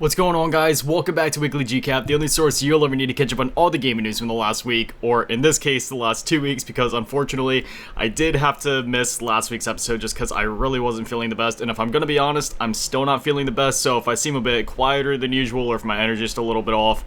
What's going on, guys? Welcome back to Weekly GCap, the only source you'll ever need to catch up on all the gaming news from the last week, or in this case, the last 2 weeks, because unfortunately, I did have to miss last week's episode just because I really wasn't feeling the best, and if I'm gonna be honest, I'm still not feeling the best, so if I seem a bit quieter than usual, or if my energy is just a little bit off,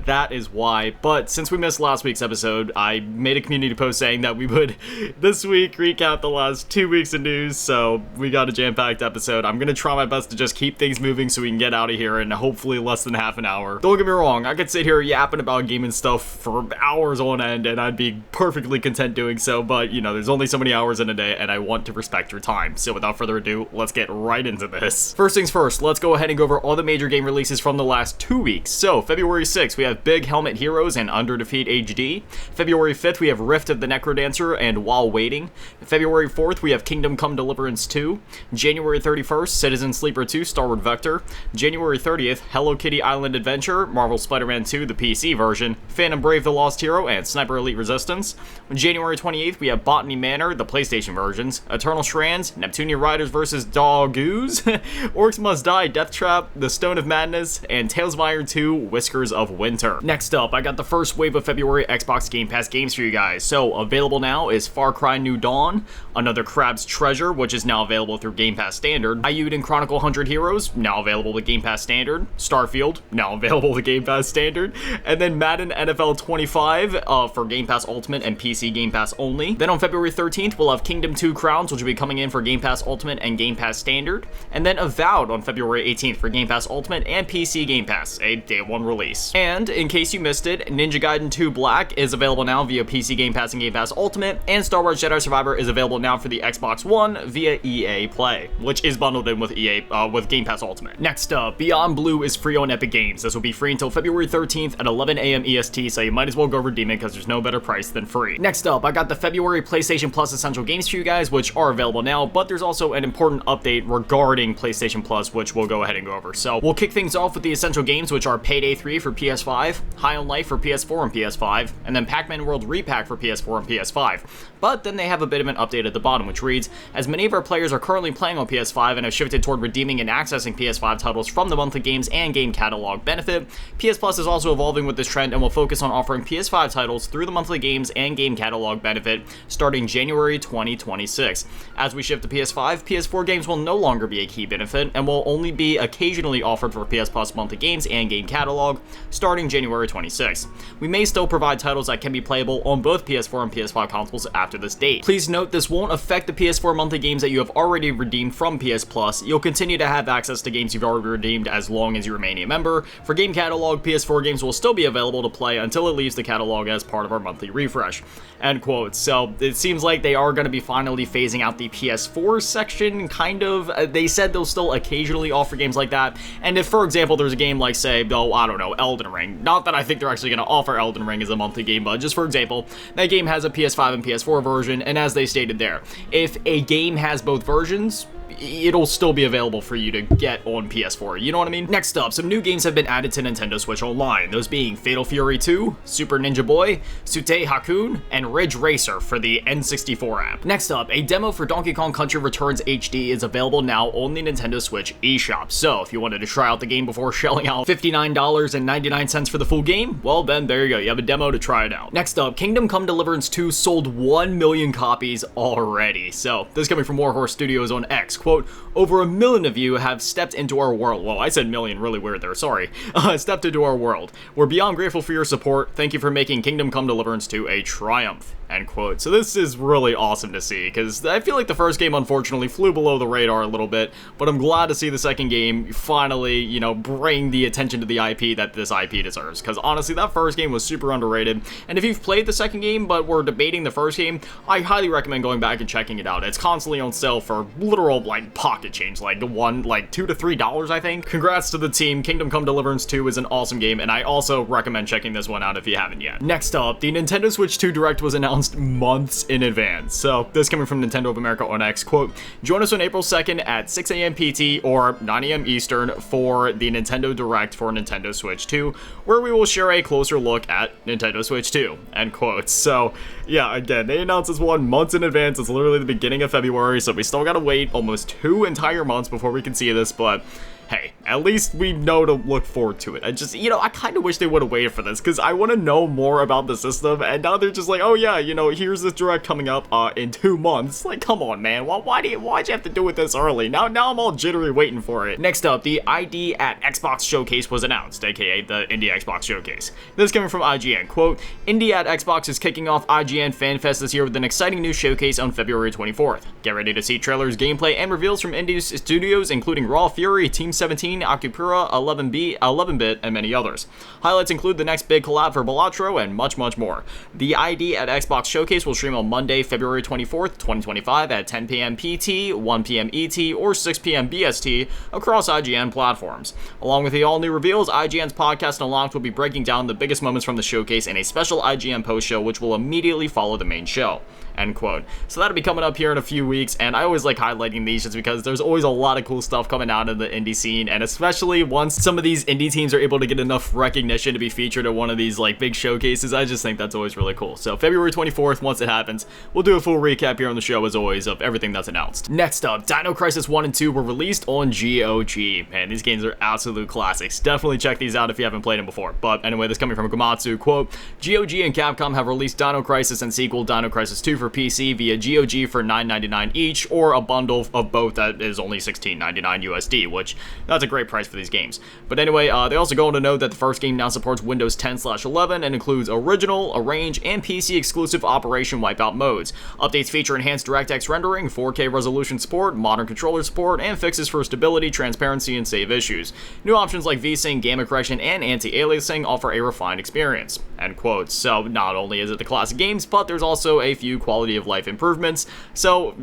that is why. But since we missed last week's episode, I made a community post saying that we would this week recap the last 2 weeks of news, so we got a jam-packed episode. I'm gonna try my best to just keep things moving so we can get out of here in hopefully less than half an hour. Don't get me wrong, I could sit here yapping about gaming stuff for hours on end and I'd be perfectly content doing so, but you know, there's only so many hours in a day and I want to respect your time. So without further ado, let's get right into this. First things first, let's go ahead and go over all the major game releases from the last 2 weeks. So February 6th, we have Big Helmet Heroes and Under Defeat HD. February 5th, we have Rift of the Necrodancer and While Waiting. February 4th, we have Kingdom Come Deliverance 2. January 31st, Citizen Sleeper 2 Starward Vector. January 30th, Hello Kitty Island Adventure, Marvel Spider-Man 2, the PC version, Phantom Brave the Lost Hero, and Sniper Elite Resistance. January 28th, we have Botany Manor, the PlayStation versions, Eternal Strands, Neptunia Riders vs. Doggoos, Orcs Must Die, Death Trap, The Stone of Madness, and Tales of Iron 2, Whiskers of Winter. Next up, I got the first wave of February Xbox Game Pass games for you guys. So, available now is Far Cry New Dawn, Another Crab's Treasure, which is now available through Game Pass Standard, Ayuden Chronicle 100 Heroes, now available with Game Pass Standard, Starfield, now available with Game Pass Standard, and then Madden NFL 25 for Game Pass Ultimate and PC Game Pass only. Then on February 13th, we'll have Kingdom 2 Crowns, which will be coming in for Game Pass Ultimate and Game Pass Standard, and then Avowed on February 18th for Game Pass Ultimate and PC Game Pass, a day one release. And in case you missed it, Ninja Gaiden 2 Black is available now via PC Game Pass and Game Pass Ultimate, and Star Wars Jedi Survivor is available now for the Xbox One via EA Play, which is bundled in with with Game Pass Ultimate. Next up, Beyond Blue is free on Epic Games. This will be free until February 13th at 11 a.m. EST, so you might as well go redeem it because there's no better price than free. Next up, I got the February PlayStation Plus Essential Games for you guys, which are available now, but there's also an important update regarding PlayStation Plus, which we'll go ahead and go over. So we'll kick things off with the Essential Games, which are Payday 3 for PS5, High on Life for PS4 and PS5, and then Pac-Man World Repack for PS4 and PS5. But then they have a bit of an update at the bottom, which reads, as many of our players are currently playing on PS5 and have shifted toward redeeming and accessing PS5 titles from the monthly games and game catalog benefit, PS Plus is also evolving with this trend and will focus on offering PS5 titles through the monthly games and game catalog benefit starting January 2026. As we shift to PS5, PS4 games will no longer be a key benefit and will only be occasionally offered for PS Plus monthly games and game catalog starting January 26. We may still provide titles that can be playable on both PS4 and PS5 consoles after this date. Please note this won't affect the PS4 monthly games that you have already redeemed from PS Plus. You'll continue to have access to games you've already redeemed as long as you remain a member. For game catalog, PS4 games will still be available to play until it leaves the catalog as part of our monthly refresh. End quote. So it seems like they are going to be finally phasing out the PS4 section, kind of. They said they'll still occasionally offer games like that, and if, for example, there's a game like, say, I don't know, Elden Ring. Not that I think they're actually going to offer Elden Ring as a monthly game, but just for example, that game has a PS5 and PS4 version, and as they stated there, if a game has both versions, it'll still be available for you to get on PS4, you know what I mean? Next up, some new games have been added to Nintendo Switch Online, those being Fatal Fury 2, Super Ninja Boy, Sute Hakun, and Ridge Racer for the N64 app. Next up, a demo for Donkey Kong Country Returns HD is available now on the Nintendo Switch eShop, so if you wanted to try out the game before shelling out $59.99 for the full game, well then there you go, you have a demo to try it out. Next up, Kingdom Come Deliverance 2 sold 1 million copies already, so this is coming from Warhorse Studios on X. Quote, over 1 million of you have stepped into our world. Well, I said million, really weird there, sorry. Stepped into our world. We're beyond grateful for your support. Thank you for making Kingdom Come Deliverance 2 a triumph. End quote. So this is really awesome to see, because I feel like the first game unfortunately flew below the radar a little bit, but I'm glad to see the second game finally, you know, bring the attention to the IP that this IP deserves, because honestly, that first game was super underrated, and if you've played the second game but were debating the first game, I highly recommend going back and checking it out. It's constantly on sale for literal, like, pocket change, like $2 to $3, I think. Congrats to the team. Kingdom Come Deliverance 2 is an awesome game, and I also recommend checking this one out if you haven't yet. Next up, the Nintendo Switch 2 Direct was announced months in advance. So this coming from Nintendo of America on X, quote, join us on April 2nd at 6 a.m. PT or 9 a.m. Eastern for the Nintendo Direct for Nintendo Switch 2, where we will share a closer look at Nintendo Switch 2, end quote. So yeah, again, they announced this one months in advance. It's literally the beginning of February, so we still gotta wait almost 2 entire months before we can see this, but hey, at least we know to look forward to it. I just, I kind of wish they would have waited for this, because I want to know more about the system, and now they're just like, oh yeah, here's this direct coming up in 2 months. Like, come on, man, why'd you have to do it this early? Now I'm all jittery waiting for it. Next up, the ID at Xbox Showcase was announced, aka the Indie Xbox Showcase. This coming from IGN, quote, Indie at Xbox is kicking off IGN FanFest this year with an exciting new showcase on February 24th. Get ready to see trailers, gameplay, and reveals from indie studios, including Raw Fury, Team 17, Akupura, 11-bit, and many others. Highlights include the next big collab for Balatro and much, much more. The ID at Xbox Showcase will stream on Monday, February 24th, 2025 at 10 p.m. PT, 1 p.m. ET, or 6 p.m. BST across IGN platforms. Along with the all-new reveals, IGN's podcast Unlocked will be breaking down the biggest moments from the showcase in a special IGN post-show which will immediately follow the main show. End quote. So that'll be coming up here in a few weeks, and I always like highlighting these just because there's always a lot of cool stuff coming out of the indie scene, and especially once some of these indie teams are able to get enough recognition to be featured at one of these like big showcases, I just think that's always really cool. So February 24th, once it happens, we'll do a full recap here on the show as always of everything that's announced. Next up, Dino Crisis 1 and 2 were released on GOG. Man, these games are absolute classics. Definitely check these out if you haven't played them before. But anyway, this coming from Komatsu, quote, GOG and Capcom have released Dino Crisis and sequel Dino Crisis 2 for PC via GOG for $9.99 each, or a bundle of both that is only $16.99 USD, which that's a great price for these games. But anyway, they also go on to note that the first game now supports Windows 10/11 and includes original, arrange, and PC exclusive Operation Wipeout modes. Updates feature enhanced DirectX rendering, 4K resolution support, modern controller support, and fixes for stability, transparency, and save issues. New options like VSync, gamma correction, and anti-aliasing offer a refined experience. End quote. So not only is it the classic games, but there's also a few quality of life improvements. So,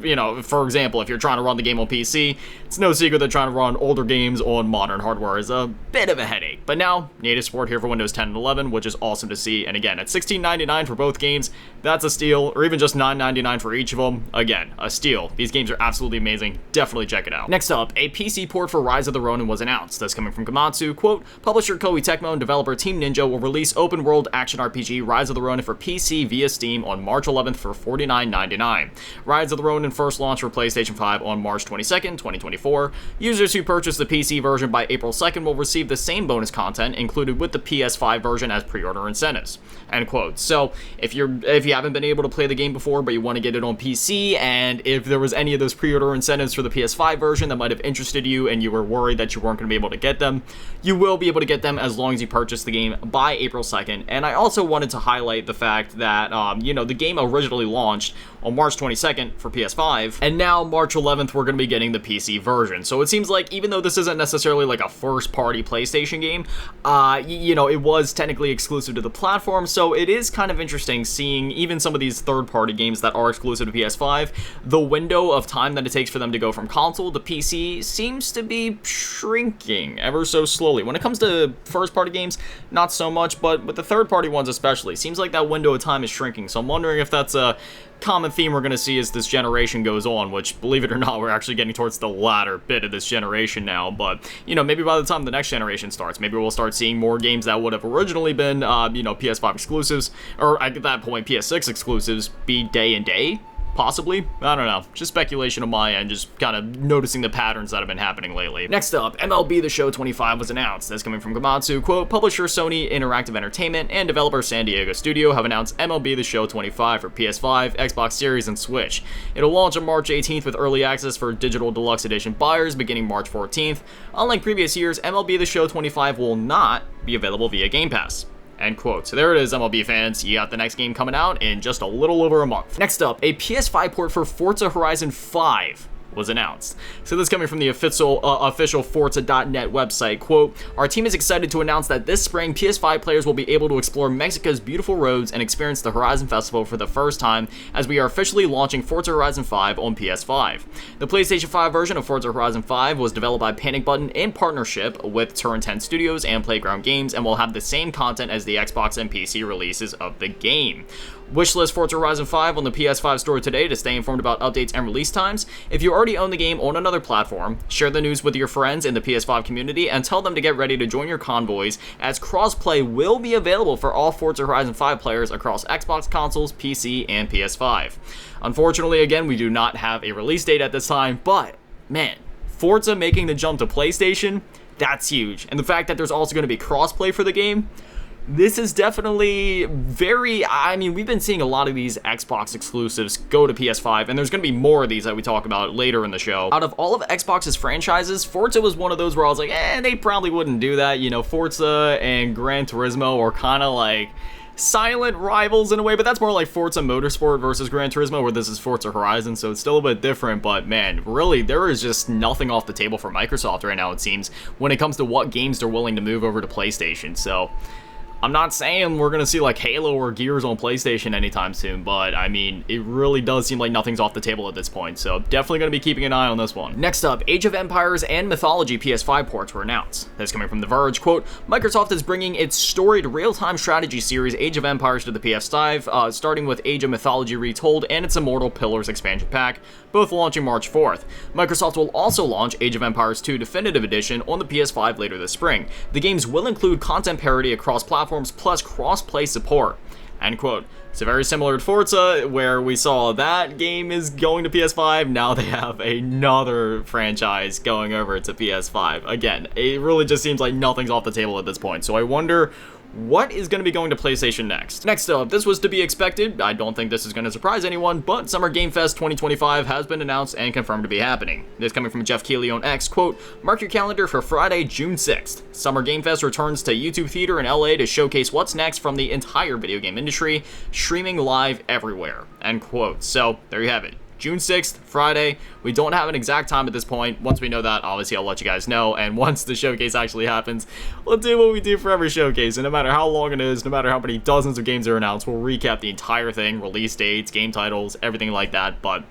for example, if you're trying to run the game on PC, it's no secret that trying to run older games on modern hardware is a bit of a headache. But now, native support here for Windows 10 and 11, which is awesome to see. And again, at $16.99 for both games, that's a steal, or even just $9.99 for each of them. Again, a steal. These games are absolutely amazing. Definitely check it out. Next up, a PC port for Rise of the Ronin was announced. That's coming from Komatsu, quote, publisher Koei Tecmo and developer Team Ninja will release open world action RPG Rise of the Ronin for PC via Steam on March 11th for $49.99. Rise of the Ronin first launched for PlayStation 5 on March 22nd, 2024. Users who purchase the PC version by April 2nd will receive the same bonus content included with the PS5 version as pre-order incentives. End quote. So if you haven't been able to play the game before but you want to get it on PC, and if there was any of those pre-order incentives for the PS5 version that might have interested you and you were worried that you weren't going to be able to get them, you will be able to get them as long as you purchase the game by April 2nd. And I also wanted to highlight the fact that the game originally launched on March 22nd for PS5, and now March 11th we're going to be getting the PC version. So it seems like even though this isn't necessarily like a first-party PlayStation game, it was technically exclusive to the platform, so it is kind of interesting seeing even some of these third-party games that are exclusive to PS5, the window of time that it takes for them to go from console to PC seems to be shrinking ever so slowly. When it comes to first-party games, not so much, but with the third-party ones especially, seems like that window of time is shrinking, so I'm wondering if that's a common theme we're going to see as this generation goes on, which, believe it or not, we're actually getting towards the latter bit of this generation now. But maybe by the time the next generation starts, maybe we'll start seeing more games that would have originally been PS5 exclusives, or at that point PS6 exclusives, be day and day. Possibly. I don't know. Just speculation on my end, just kind of noticing the patterns that have been happening lately. Next up, MLB The Show 25 was announced. That's coming from Komatsu, quote, publisher Sony Interactive Entertainment and developer San Diego Studio have announced MLB The Show 25 for PS5, Xbox Series, and Switch. It'll launch on March 18th with early access for digital deluxe edition buyers beginning March 14th. Unlike previous years, MLB The Show 25 will not be available via Game Pass. End quote. So there it is, MLB fans. You got the next game coming out in just a little over a month. Next up, a PS5 port for Forza Horizon 5 was announced. So this coming from the official Forza.net website, quote, our team is excited to announce that this spring PS5 players will be able to explore Mexico's beautiful roads and experience the Horizon Festival for the first time as we are officially launching Forza Horizon 5 on PS5. The PlayStation 5 version of Forza Horizon 5 was developed by Panic Button in partnership with Turn 10 Studios and Playground Games and will have the same content as the Xbox and PC releases of the game. Wishlist Forza Horizon 5 on the PS5 store today to stay informed about updates and release times. If you already own the game on another platform, share the news with your friends in the PS5 community and tell them to get ready to join your convoys, as crossplay will be available for all Forza Horizon 5 players across Xbox consoles, PC, and PS5. Unfortunately, again, we do not have a release date at this time, but man, Forza making the jump to PlayStation, that's huge. And the fact that there's also going to be crossplay for the game, this is definitely I mean, we've been seeing a lot of these Xbox exclusives go to PS5, and there's going to be more of these that we talk about later in the show. Out of all of Xbox's franchises, Forza was one of those where I was like, they probably wouldn't do that. You know, Forza and Gran Turismo are kind of like silent rivals in a way, but that's more like Forza Motorsport versus Gran Turismo, where this is Forza Horizon, so it's still a bit different. But man, really, there is just nothing off the table for Microsoft right now, it seems, when it comes to what games they're willing to move over to PlayStation. So I'm not saying we're going to see like Halo or Gears on PlayStation anytime soon, but I mean, it really does seem like nothing's off the table at this point, so definitely going to be keeping an eye on this one. Next up, Age of Empires and Mythology PS5 ports were announced. This coming from The Verge, quote, Microsoft is bringing its storied real-time strategy series Age of Empires to the PS5, starting with Age of Mythology Retold and its Immortal Pillars expansion pack, both launching March 4th. Microsoft will also launch Age of Empires 2 Definitive Edition on the PS5 later this spring. The games will include content parity across platforms plus cross-play support, end quote. So very similar to Forza, where we saw that game is going to PS5, now they have another franchise going over to PS5. Again, it really just seems like nothing's off the table at this point, so I wonder what is going to be going to PlayStation next. Next up, this was to be expected. I don't think this is going to surprise anyone, but Summer Game Fest 2025 has been announced and confirmed to be happening. This coming from Jeff Keighley on X, quote, mark your calendar for Friday, June 6th. Summer Game Fest returns to YouTube Theater in LA to showcase what's next from the entire video game industry, streaming live everywhere, end quote. So there you have it. June 6th, Friday. We don't have an exact time at this point. Once we know that, obviously I'll let you guys know, and once the showcase actually happens, we'll do what we do for every showcase, and no matter how long it is, no matter how many dozens of games are announced, we'll recap the entire thing, release dates, game titles, everything like that. But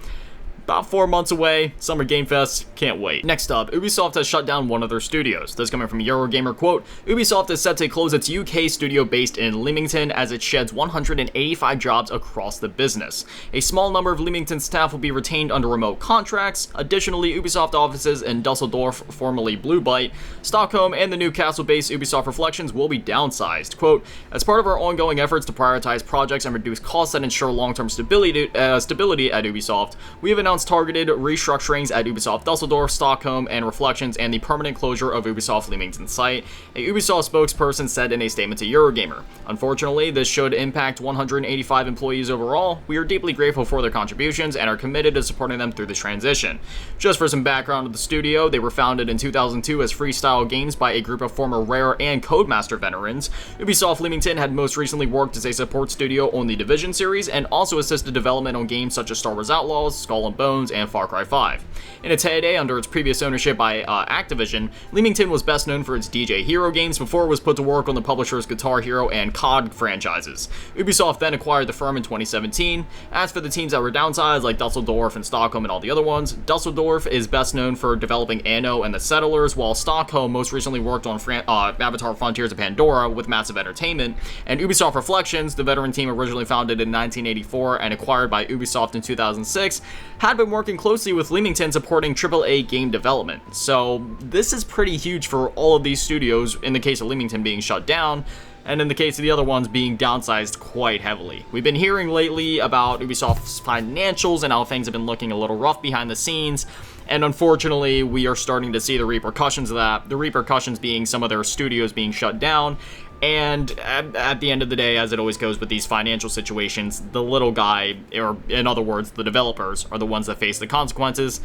about 4 months away, Summer Game Fest, can't wait. Next up, Ubisoft has shut down one of their studios. This coming from Eurogamer, quote, Ubisoft is set to close its UK studio based in Leamington as it sheds 185 jobs across the business. A small number of Leamington staff will be retained under remote contracts. Additionally, Ubisoft offices in Dusseldorf, formerly Blue Byte, Stockholm, and the Newcastle-based Ubisoft Reflections will be downsized. Quote, as part of our ongoing efforts to prioritize projects and reduce costs that ensure long-term stability at Ubisoft, we have announced targeted restructurings at Ubisoft Dusseldorf, Stockholm, and Reflections, and the permanent closure of Ubisoft Leamington site, a Ubisoft spokesperson said in a statement to Eurogamer. Unfortunately, this should impact 185 employees overall. We are deeply grateful for their contributions and are committed to supporting them through this transition. Just for some background of the studio, they were founded in 2002 as Freestyle Games by a group of former Rare and Codemaster veterans. Ubisoft Leamington had most recently worked as a support studio on the Division series and also assisted development on games such as Star Wars Outlaws, Skull and Bones, and Far Cry 5. In its heyday under its previous ownership by Activision, Leamington was best known for its DJ Hero games before it was put to work on the publisher's Guitar Hero and COD franchises. Ubisoft then acquired the firm in 2017. As for the teams that were downsized, like Dusseldorf and Stockholm and all the other ones, Dusseldorf is best known for developing Anno and the Settlers, while Stockholm most recently worked on Avatar Frontiers of Pandora with Massive Entertainment, and Ubisoft Reflections, the veteran team originally founded in 1984 and acquired by Ubisoft in 2006, had been working closely with Leamington supporting AAA game development. So this is pretty huge for all of these studios, in the case of Leamington being shut down, and in the case of the other ones being downsized quite heavily. We've been hearing lately about Ubisoft's financials and how things have been looking a little rough behind the scenes, and unfortunately we are starting to see the repercussions of that, the repercussions being some of their studios being shut down. And at the end of the day, as it always goes with these financial situations, the little guy, or in other words, the developers, are the ones that face the consequences,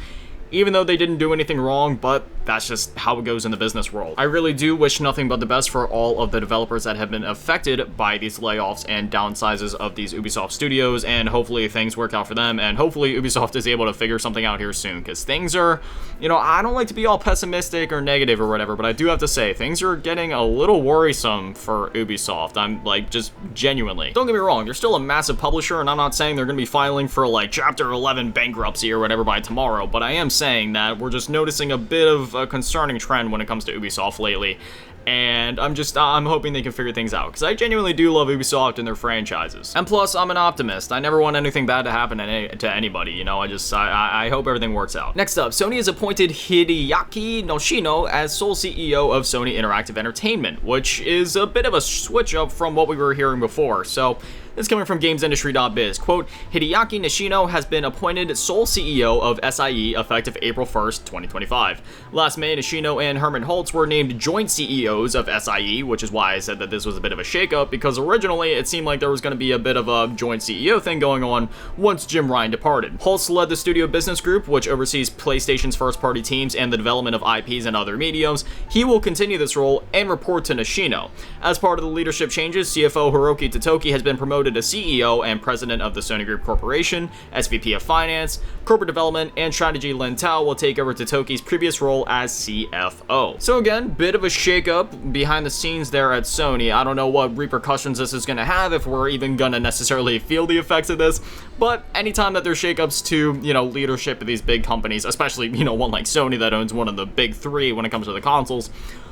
even though they didn't do anything wrong, but that's just how it goes in the business world. I really do wish nothing but the best for all of the developers that have been affected by these layoffs and downsizes of these Ubisoft studios, and hopefully things work out for them, and hopefully Ubisoft is able to figure something out here soon, because things are, I don't like to be all pessimistic or negative or whatever, but I do have to say, things are getting a little worrisome for Ubisoft. I'm like, just genuinely. Don't get me wrong, they're still a massive publisher, and I'm not saying they're going to be filing for like Chapter 11 bankruptcy or whatever by tomorrow, but I am saying that we're just noticing a bit of a concerning trend when it comes to Ubisoft lately, and I'm hoping they can figure things out, because I genuinely do love Ubisoft and their franchises. And plus, I'm an optimist. I never want anything bad to happen to anybody, I hope everything works out. Next up, Sony has appointed Hideaki Noshino as sole CEO of Sony Interactive Entertainment, which is a bit of a switch up from what we were hearing before. So This coming from GamesIndustry.biz. Quote, Hideaki Noshino has been appointed sole CEO of SIE effective April 1st, 2025. Last May, Noshino and Herman Holtz were named joint CEOs of SIE, which is why I said that this was a bit of a shakeup, because originally it seemed like there was going to be a bit of a joint CEO thing going on once Jim Ryan departed. Holtz led the studio business group, which oversees PlayStation's first-party teams and the development of IPs and other mediums. He will continue this role and report to Noshino. As part of the leadership changes, CFO Hiroki Totoki has been promoted to CEO and president of the Sony Group Corporation. SVP of Finance, Corporate Development, and Strategy Lin Tao will take over Totoki's previous role as CFO. So again, bit of a shakeup behind the scenes there at Sony. I don't know what repercussions this is going to have, if we're even going to necessarily feel the effects of this, but anytime that there's shakeups to, leadership of these big companies, especially, one like Sony that owns one of the big three when it comes to the consoles,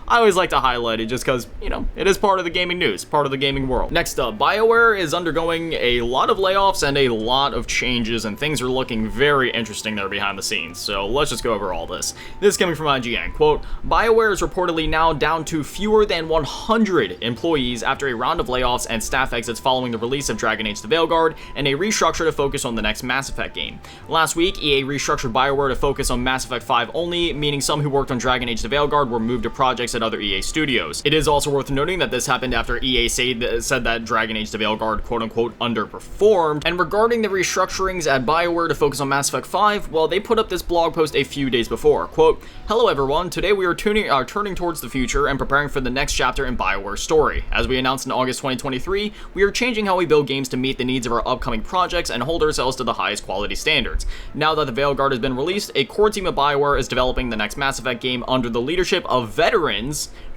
I always like to highlight it just because, it is part of the gaming news, part of the gaming world. Next up, BioWare is undergoing a lot of layoffs and a lot of changes, and things are looking very interesting there behind the scenes. So let's just go over all this. This is coming from IGN. Quote, BioWare is reportedly now down to fewer than 100 employees after a round of layoffs and staff exits following the release of Dragon Age: The Veilguard and a restructure to focus on the next Mass Effect game. Last week, EA restructured BioWare to focus on Mass Effect 5 only, meaning some who worked on Dragon Age: The Veilguard were moved to projects at other EA studios. It is also worth noting that this happened after EA said that Dragon Age: The Veilguard quote-unquote underperformed. And regarding the restructurings at BioWare to focus on Mass Effect 5, well, they put up this blog post a few days before. Quote, hello everyone, today we are turning towards the future and preparing for the next chapter in BioWare's story. As we announced in August 2023, we are changing how we build games to meet the needs of our upcoming projects and hold ourselves to the highest quality standards. Now that The Veilguard has been released, a core team of BioWare is developing the next Mass Effect game under the leadership of veterans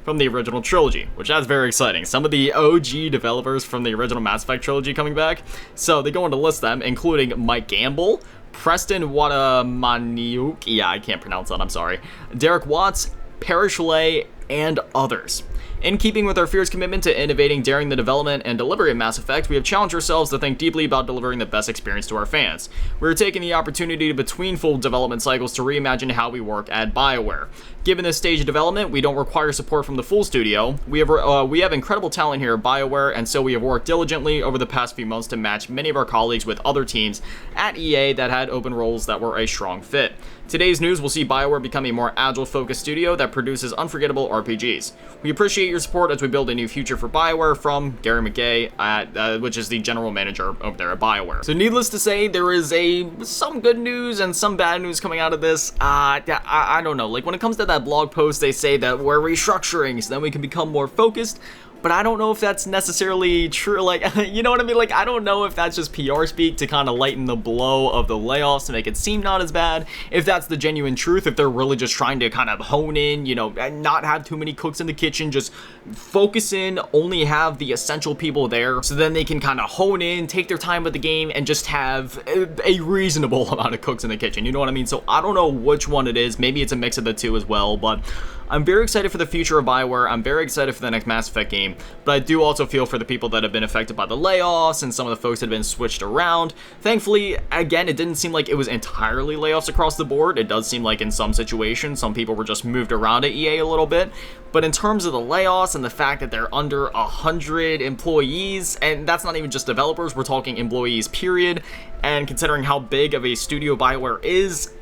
from the original trilogy, which that's very exciting. Some of the OG developers from the original Mass Effect trilogy coming back. So they go on to list them, including Mike Gamble, Preston Watamaniuk, I can't pronounce that, I'm sorry, Derek Watts, Parrish Lay, and others. In keeping with our fierce commitment to innovating during the development and delivery of Mass Effect, we have challenged ourselves to think deeply about delivering the best experience to our fans. We are taking the opportunity between full development cycles to reimagine how we work at BioWare. Given this stage of development, we don't require support from the full studio. We have incredible talent here at BioWare, and so we have worked diligently over the past few months to match many of our colleagues with other teams at EA that had open roles that were a strong fit. Today's news will see BioWare become a more agile-focused studio that produces unforgettable RPGs. We appreciate your support as we build a new future for BioWare, from Gary McKay, which is the general manager over there at BioWare. So needless to say, there is some good news and some bad news coming out of this. I don't know. Like, when it comes to that blog post, they say that we're restructuring so then we can become more focused. But I don't know if that's necessarily true, like, you know what I mean? Like, I don't know if that's just PR speak to kind of lighten the blow of the layoffs to make it seem not as bad, if that's the genuine truth, if they're really just trying to kind of hone in, and not have too many cooks in the kitchen, just focus in, only have the essential people there, so then they can kind of hone in, take their time with the game, and just have a reasonable amount of cooks in the kitchen, you know what I mean? So I don't know which one it is, maybe it's a mix of the two as well, but I'm very excited for the future of BioWare. I'm very excited for the next Mass Effect game, but I do also feel for the people that have been affected by the layoffs and some of the folks that have been switched around. Thankfully, again, it didn't seem like it was entirely layoffs across the board. It does seem like in some situations, some people were just moved around at EA a little bit. But in terms of the layoffs and the fact that they're under 100 employees, and that's not even just developers, we're talking employees, period. And considering how big of a studio BioWare is,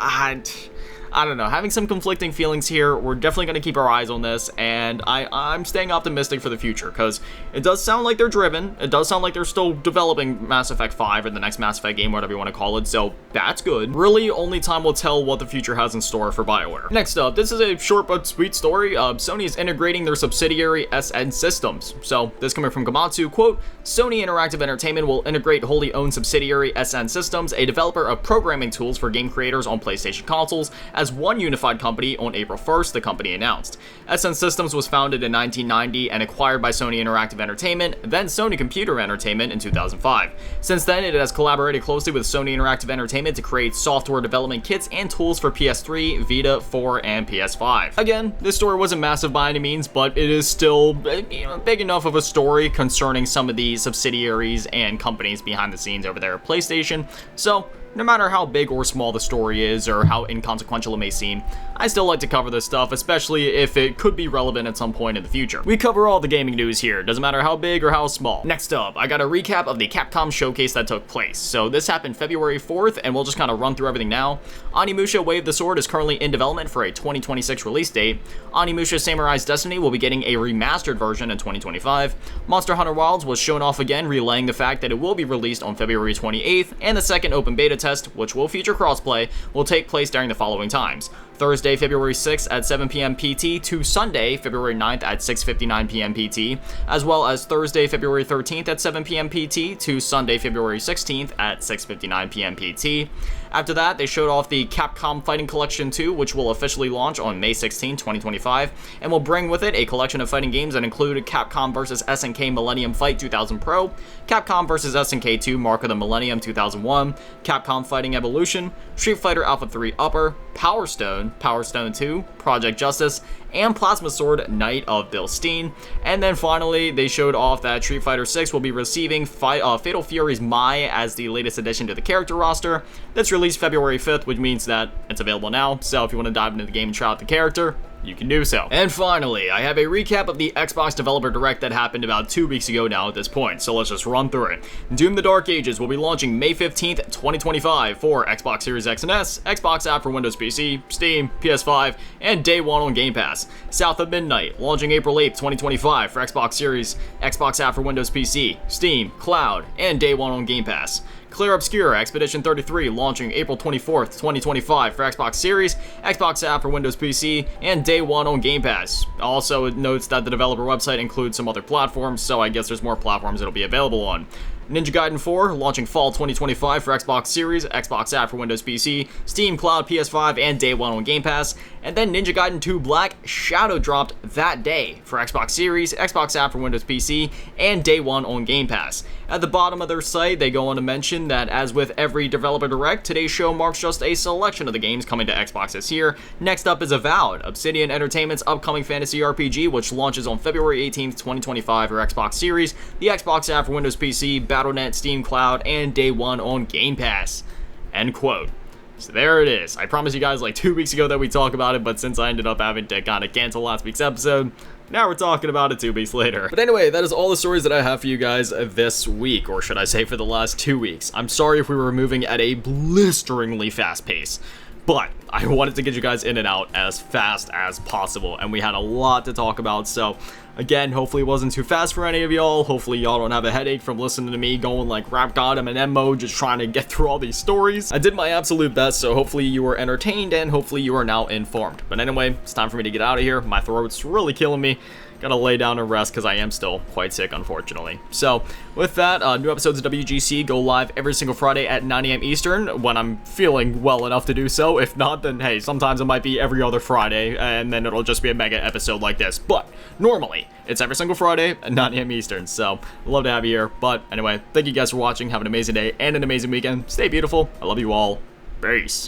I don't know, having some conflicting feelings here. We're definitely going to keep our eyes on this, and I'm staying optimistic for the future, because it does sound like they're driven. It does sound like they're still developing Mass Effect 5 or the next Mass Effect game, whatever you want to call it, so that's good. Really, only time will tell what the future has in store for BioWare. Next up, this is a short but sweet story. Sony is integrating their subsidiary SN Systems. So, this coming from Gamatsu, quote, Sony Interactive Entertainment will integrate wholly owned subsidiary SN Systems, a developer of programming tools for game creators on PlayStation consoles, as one unified company on April 1st, the company announced. SN Systems was founded in 1990 and acquired by Sony Interactive Entertainment, then Sony Computer Entertainment in 2005. Since then, it has collaborated closely with Sony Interactive Entertainment to create software development kits and tools for PS3, Vita, 4, and PS5. Again, this story wasn't massive by any means, but it is still big enough of a story concerning some of the subsidiaries and companies behind the scenes over there at PlayStation. So, no matter how big or small the story is or how inconsequential it may seem, I still like to cover this stuff, especially if it could be relevant at some point in the future. We cover all the gaming news here, doesn't matter how big or how small. Next up, I got a recap of the Capcom showcase that took place. So this happened February 4th, and we'll just kind of run through everything now. Onimusha Wave the Sword is currently in development for a 2026 release date. Onimusha Samurai's Destiny will be getting a remastered version in 2025. Monster Hunter Wilds was shown off again, relaying the fact that it will be released on February 28th, and the second open beta test, which will feature crossplay, will take place during the following times: Thursday, February 6th at 7 p.m. PT to Sunday, February 9th at 6:59 p.m. PT, as well as Thursday, February 13th at 7 p.m. PT to Sunday, February 16th at 6:59 p.m. PT. After that, they showed off the Capcom Fighting Collection 2, which will officially launch on May 16, 2025, and will bring with it a collection of fighting games that include Capcom vs. SNK Millennium Fight 2000 Pro, Capcom vs. SNK 2 Mark of the Millennium 2001, Capcom Fighting Evolution, Street Fighter Alpha 3 Upper, Power Stone, Power Stone 2, Project Justice, and Plasma Sword Knight of Bill Steen. And then finally, they showed off that Street Fighter 6 will be receiving Fatal Fury's Mai as the latest addition to the character roster. That's released February 5th, which means that it's available now, so if you want to dive into the game and try out the character, you can do so. And finally, I have a recap of the Xbox Developer Direct that happened about 2 weeks ago now at this point, so let's just run through it. Doom the Dark Ages will be launching May 15th, 2025 for Xbox Series X and S, Xbox app for Windows PC, Steam, PS5, and day one on Game Pass. South of Midnight, launching April 8th, 2025 for Xbox Series, Xbox app for Windows PC, Steam, Cloud, and day one on Game Pass. Clear Obscure Expedition 33 launching April 24th, 2025 for Xbox Series, Xbox app for Windows PC, and day one on Game Pass. Also, it notes that the developer website includes some other platforms, so I guess there's more platforms it'll be available on. Ninja Gaiden 4 launching fall 2025 for Xbox Series, Xbox app for Windows PC, Steam, Cloud, PS5, and day one on Game Pass. And then Ninja Gaiden 2 Black Shadow dropped that day for Xbox Series, Xbox app for Windows PC, and day one on Game Pass. At the bottom of their site, they go on to mention that as with every developer direct, today's show marks just a selection of the games coming to Xbox this year. Next up is Avowed, Obsidian Entertainment's upcoming fantasy RPG, which launches on February 18th, 2025 for Xbox Series, the Xbox app for Windows PC, Battle.net, Steam, Cloud, and day one on Game Pass. End quote. So there it is. I promised you guys like 2 weeks ago that we'd talk about it, but since I ended up having to kind of cancel last week's episode, now we're talking about it 2 weeks later. But anyway, that is all the stories that I have for you guys this week, or should I say for the last 2 weeks. I'm sorry if we were moving at a blisteringly fast pace, but I wanted to get you guys in and out as fast as possible, and we had a lot to talk about, so again, hopefully it wasn't too fast for any of y'all. Hopefully y'all don't have a headache from listening to me going like rap god Eminem mode, just trying to get through all these stories. I did my absolute best, so hopefully you were entertained and hopefully you are now informed. But anyway, it's time for me to get out of here. My throat's really killing me. Gotta lay down and rest because I am still quite sick, unfortunately. So, with that, new episodes of WGC go live every single Friday at 9 a.m. Eastern when I'm feeling well enough to do so. If not, then hey, sometimes it might be every other Friday, and then it'll just be a mega episode like this. But normally, it's every single Friday at 9 a.m. Eastern. So, I'd love to have you here. But anyway, thank you guys for watching. Have an amazing day and an amazing weekend. Stay beautiful. I love you all. Peace.